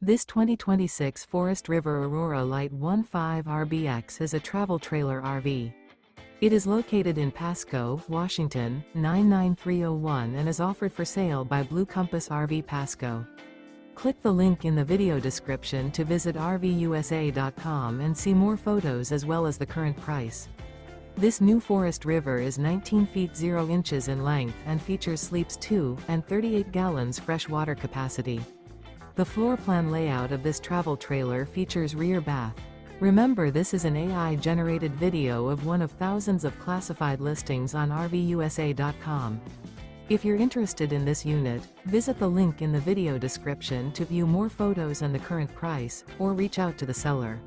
This 2026 Forest River Aurora Light 15 RBX is a travel trailer RV. It is located in Pasco, Washington, 99301 and is offered for sale by Blue Compass RV Pasco. Click the link in the video description to visit RVUSA.com and see more photos as well as the current price. This new Forest River is 19 feet 0 inches in length and features sleeps 2 and 38 gallons fresh water capacity. The floor plan layout of this travel trailer features rear bath. Remember, this is an AI-generated video of one of thousands of classified listings on RVUSA.com. If you're interested in this unit, visit the link in the video description to view more photos and the current price, or reach out to the seller.